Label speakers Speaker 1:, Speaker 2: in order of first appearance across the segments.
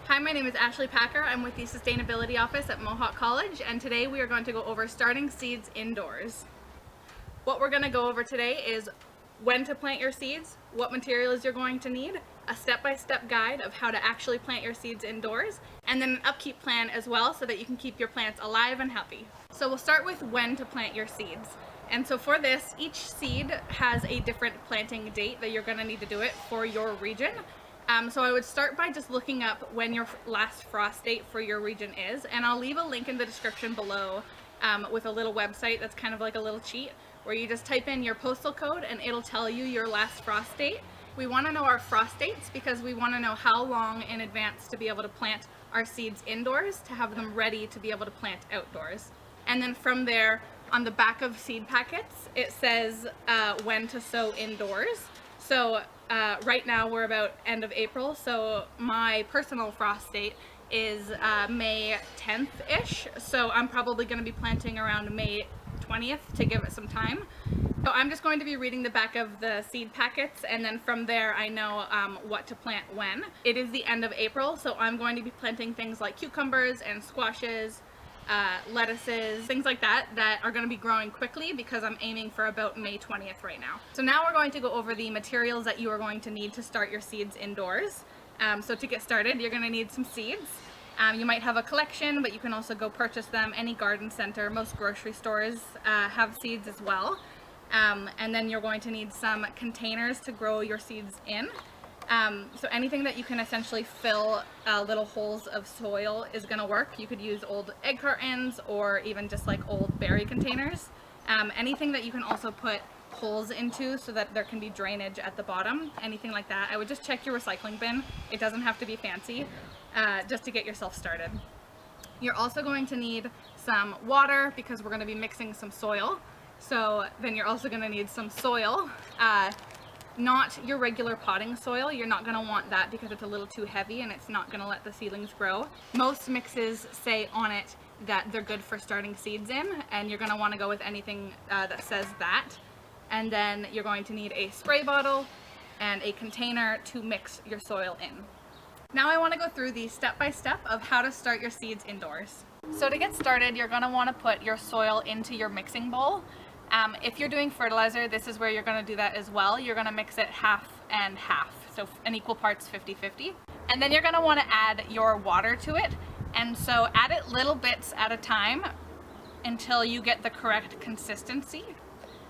Speaker 1: Hi, my name is Ashley Packer. I'm with the Sustainability Office at Mohawk College, and today we are going to go over starting seeds indoors. What we're going to go over today is when to plant your seeds, what materials you're going to need, a step-by-step guide of how to actually plant your seeds indoors, and then an upkeep plan as well so that you can keep your plants alive and healthy. So we'll start with when to plant your seeds. And so for this, each seed has a different planting date that you're going to need to do it for your region. So I would start by just looking up when your last frost date for your region is, and I'll leave a link in the description below with a little website that's kind of like a little cheat where you just type in your postal code and it'll tell you your last frost date. We want to know our frost dates because we want to know how long in advance to be able to plant our seeds indoors to have them ready to be able to plant outdoors. And then from there, on the back of seed packets, it says when to sow indoors. So right now we're about end of April, so my personal frost date is May 10th-ish, so I'm probably going to be planting around May 20th to give it some time. So I'm just going to be reading the back of the seed packets, and then from there I know what to plant when. It is the end of April, so I'm going to be planting things like cucumbers and squashes, lettuces, things like that are going to be growing quickly because I'm aiming for about May 20th right now. So now we're going to go over the materials that you are going to need to start your seeds indoors. So to get started, you're going to need some seeds. You might have a collection, but you can also go purchase them. Any garden center, most grocery stores have seeds as well. And then you're going to need some containers to grow your seeds in. So anything that you can essentially fill little holes of soil is going to work. You could use old egg cartons or even just like old berry containers. Anything that you can also put holes into so that there can be drainage at the bottom, anything like that. I would just check your recycling bin. It doesn't have to be fancy, just to get yourself started. You're also going to need some water because we're going to be mixing some soil. So then you're also going to need some soil. Not your regular potting soil. You're not going to want that because it's a little too heavy and it's not going to let the seedlings grow. Most mixes say on it that they're good for starting seeds in, and you're going to want to go with anything that says that. And then you're going to need a spray bottle and a container to mix your soil in. Now I want to go through the step-by-step of how to start your seeds indoors. So to get started, you're going to want to put your soil into your mixing bowl. If you're doing fertilizer, this is where you're going to do that as well. You're going to mix it half and half, so in equal parts 50-50. And then you're going to want to add your water to it. And so add it little bits at a time until you get the correct consistency.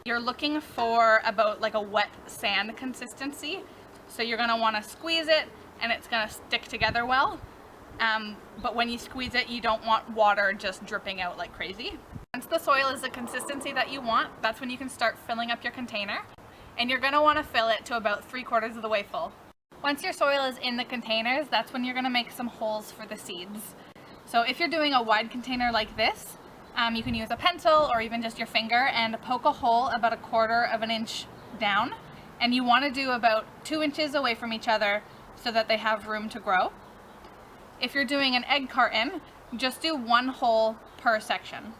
Speaker 1: You're looking for about like a wet sand consistency. So you're going to want to squeeze it and it's going to stick together well. But when you squeeze it, you don't want water just dripping out like crazy. Once the soil is the consistency that you want, that's when you can start filling up your container. And you're going to want to fill it to about 3/4 of the way full. Once your soil is in the containers, that's when you're going to make some holes for the seeds. So if you're doing a wide container like this, you can use a pencil or even just your finger and poke a hole about 1/4 of an inch down. And you want to do about 2 inches away from each other so that they have room to grow. If you're doing an egg carton, just do 1 hole per section.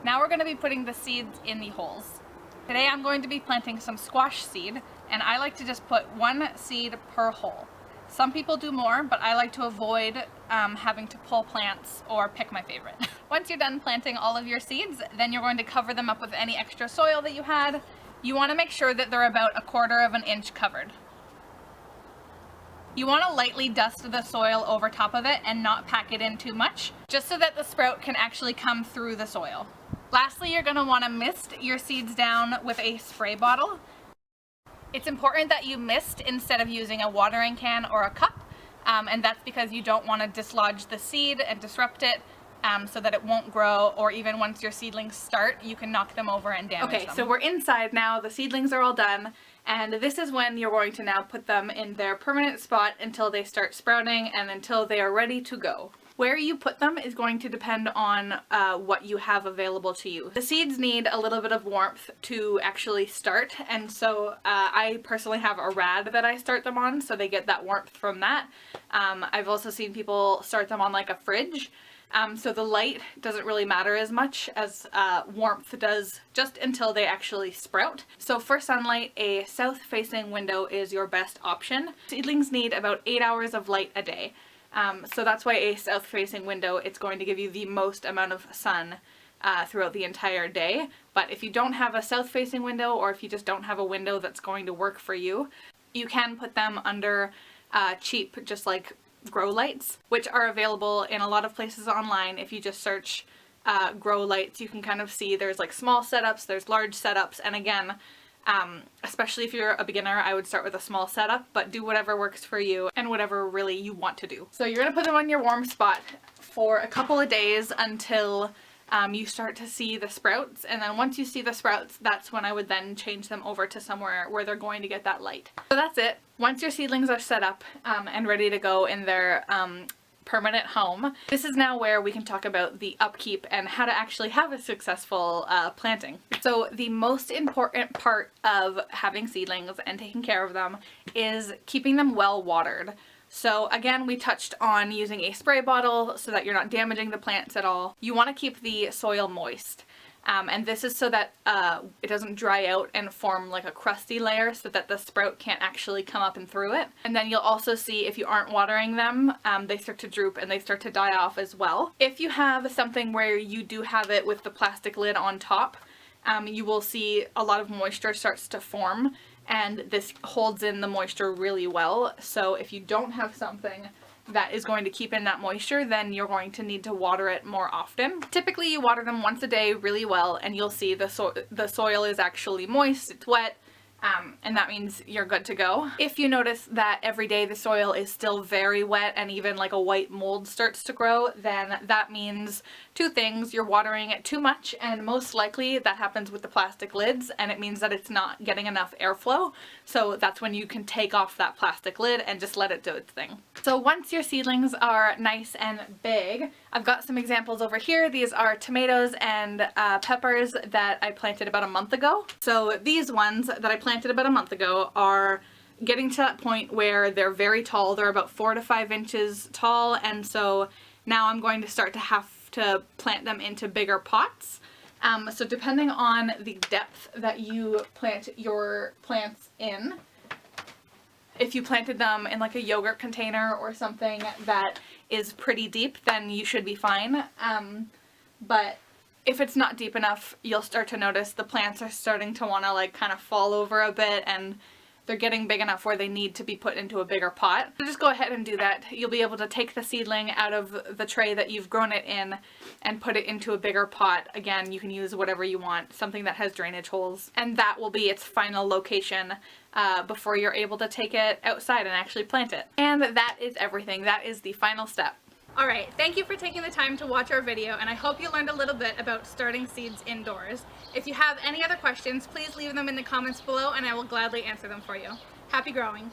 Speaker 1: Now we're going to be putting the seeds in the holes. Today I'm going to be planting some squash seed, and I like to just put 1 seed per hole. Some people do more, but I like to avoid having to pull plants or pick my favorite. Once you're done planting all of your seeds, then you're going to cover them up with any extra soil that you had. You want to make sure that they're about 1/4 of an inch covered. You want to lightly dust the soil over top of it and not pack it in too much, just so that the sprout can actually come through the soil. Lastly, you're going to want to mist your seeds down with a spray bottle. It's important that you mist instead of using a watering can or a cup, and that's because you don't want to dislodge the seed and disrupt it so that it won't grow, or even once your seedlings start, you can knock them over and damage them. Okay, so we're inside now, the seedlings are all done, and this is when you're going to now put them in their permanent spot until they start sprouting and until they are ready to go. Where you put them is going to depend on what you have available to you. The seeds need a little bit of warmth to actually start, and so I personally have a rad that I start them on, so they get that warmth from that. I've also seen people start them on like a fridge. So the light doesn't really matter as much as warmth does, just until they actually sprout. So for sunlight, a south-facing window is your best option. Seedlings need about 8 hours of light a day. So that's why a south-facing window, it's going to give you the most amount of sun throughout the entire day. But if you don't have a south-facing window, or if you just don't have a window that's going to work for you, you can put them under cheap, just like grow lights, which are available in a lot of places online. If you just search grow lights, you can kind of see there's like small setups, there's large setups, and again, especially if you're a beginner, I would start with a small setup, but do whatever works for you and whatever really you want to do. So you're gonna put them on your warm spot for a couple of days until you start to see the sprouts, and then once you see the sprouts, that's when I would then change them over to somewhere where they're going to get that light. So that's it. Once your seedlings are set up and ready to go in their permanent home, this is now where we can talk about the upkeep and how to actually have a successful planting. So the most important part of having seedlings and taking care of them is keeping them well watered. So again, we touched on using a spray bottle so that you're not damaging the plants at all. You want to keep the soil moist. And this is so that it doesn't dry out and form like a crusty layer, so that the sprout can't actually come up and through it. And then you'll also see if you aren't watering them, they start to droop and they start to die off as well. If you have something where you do have it with the plastic lid on top, you will see a lot of moisture starts to form, and this holds in the moisture really well. So if you don't have something that is going to keep in that moisture, then you're going to need to water it more often. Typically you water them once a day really well, and you'll see the soil is actually moist, it's wet, and that means you're good to go. If you notice that every day the soil is still very wet and even like a white mold starts to grow, then that means two things. You're watering it too much, and most likely that happens with the plastic lids, and it means that it's not getting enough airflow. So that's when you can take off that plastic lid and just let it do its thing. So once your seedlings are nice and big, I've got some examples over here. These are tomatoes and peppers that I planted about a month ago. So these ones that I planted about a month ago are getting to that point where they're very tall. They're about 4 to 5 inches tall, and so now I'm going to start to have to plant them into bigger pots. So depending on the depth that you plant your plants in, if you planted them in like a yogurt container or something that is pretty deep, then you should be fine. But if it's not deep enough, you'll start to notice the plants are starting to want to like kind of fall over a bit, and they're getting big enough where they need to be put into a bigger pot. So just go ahead and do that. You'll be able to take the seedling out of the tray that you've grown it in and put it into a bigger pot. Again, you can use whatever you want, something that has drainage holes, and that will be its final location before you're able to take it outside and actually plant it. And that is everything. That is the final step. Alright, thank you for taking the time to watch our video, and I hope you learned a little bit about starting seeds indoors. If you have any other questions, please leave them in the comments below and I will gladly answer them for you. Happy growing!